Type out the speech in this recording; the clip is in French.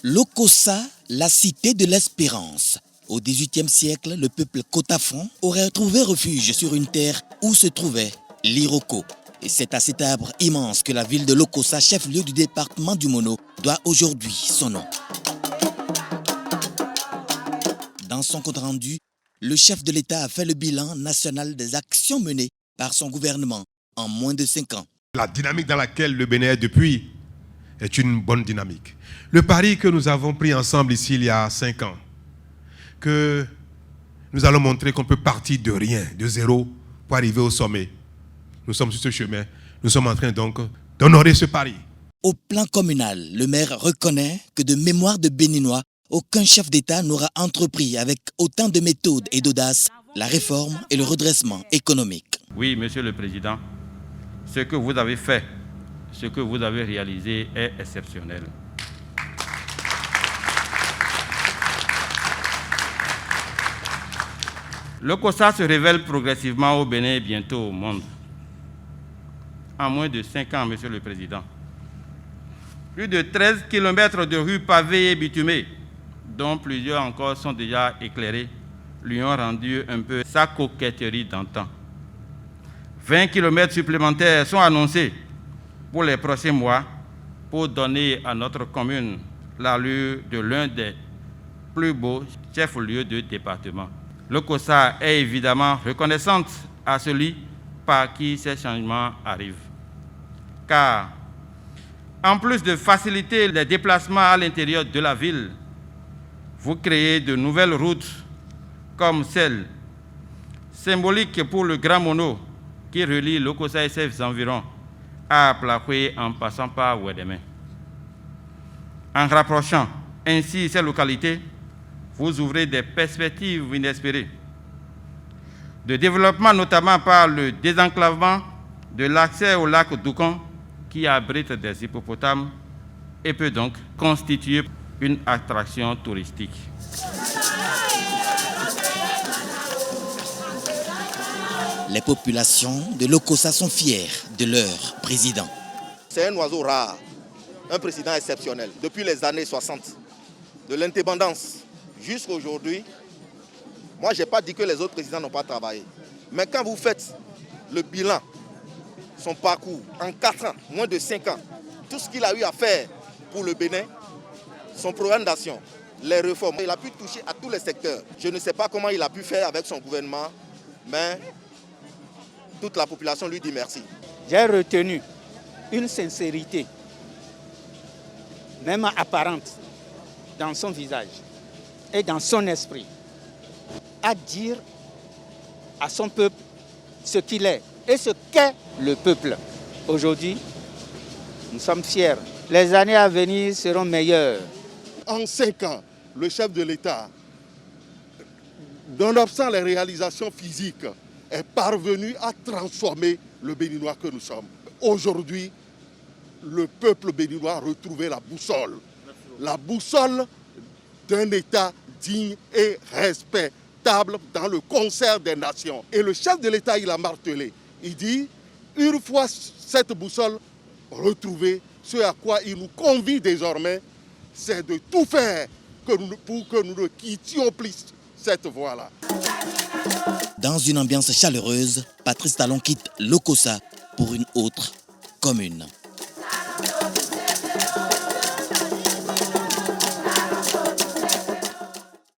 Lokossa, la cité de l'espérance. Au XVIIIe siècle, le peuple Kotafon aurait trouvé refuge sur une terre où se trouvait l'Iroko. Et c'est à cet arbre immense que la ville de Lokossa, chef-lieu du département du Mono, doit aujourd'hui son nom. Dans son compte rendu, le chef de l'État a fait le bilan national des actions menées par son gouvernement en moins de 5 ans. La dynamique dans laquelle le Bénin est depuis est une bonne dynamique. Le pari que nous avons pris ensemble ici il y a 5 ans, que nous allons montrer qu'on peut partir de rien, de zéro, pour arriver au sommet. Nous sommes sur ce chemin. Nous sommes en train donc d'honorer ce pari. Au plan communal, le maire reconnaît que de mémoire de Béninois, aucun chef d'État n'aura entrepris avec autant de méthodes et d'audace la réforme et le redressement économique. Oui, Monsieur le Président, ce que vous avez fait, ce que vous avez réalisé est exceptionnel. Lokossa se révèle progressivement au Bénin et bientôt au monde. En moins de 5 ans, Monsieur le Président, plus de 13 km de rues pavées et bitumées, dont plusieurs encore sont déjà éclairées, lui ont rendu un peu sa coquetterie d'antan. 20 km supplémentaires sont annoncés pour les prochains mois pour donner à notre commune l'allure de l'un des plus beaux chefs-lieux de département. Lokossa est évidemment reconnaissante à celui par qui ces changements arrivent. Car, en plus de faciliter les déplacements à l'intérieur de la ville, vous créez de nouvelles routes comme celle symbolique pour le Grand Mono qui relie Lokossa et ses environs à Plakoué en passant par Ouédémé. En rapprochant ainsi ces localités, vous ouvrez des perspectives inespérées de développement, notamment par le désenclavement de l'accès au lac Doucon qui abrite des hippopotames et peut donc constituer une attraction touristique. Les populations de Lokossa sont fières de leur président. C'est un oiseau rare, un président exceptionnel. Depuis les années 60, de l'indépendance jusqu'à aujourd'hui, moi je n'ai pas dit que les autres présidents n'ont pas travaillé. Mais quand vous faites le bilan, son parcours en 4 ans, moins de 5 ans, tout ce qu'il a eu à faire pour le Bénin, son programme d'action, les réformes, il a pu toucher à tous les secteurs. Je ne sais pas comment il a pu faire avec son gouvernement, mais toute la population lui dit merci. J'ai retenu une sincérité, même apparente, dans son visage et dans son esprit, à dire à son peuple ce qu'il est et ce qu'est le peuple. Aujourd'hui, nous sommes fiers. Les années à venir seront meilleures. En 5 ans, le chef de l'État, nonobstant les réalisations physiques, est parvenu à transformer le Béninois que nous sommes. Aujourd'hui, le peuple béninois a retrouvé la boussole d'un État digne et respectable dans le concert des nations. Et le chef de l'État, il a martelé. Il dit, une fois cette boussole retrouvée, ce à quoi il nous convie désormais, c'est de tout faire pour que nous ne quittions plus cette voie-là. Dans une ambiance chaleureuse, Patrice Talon quitte Lokossa pour une autre commune.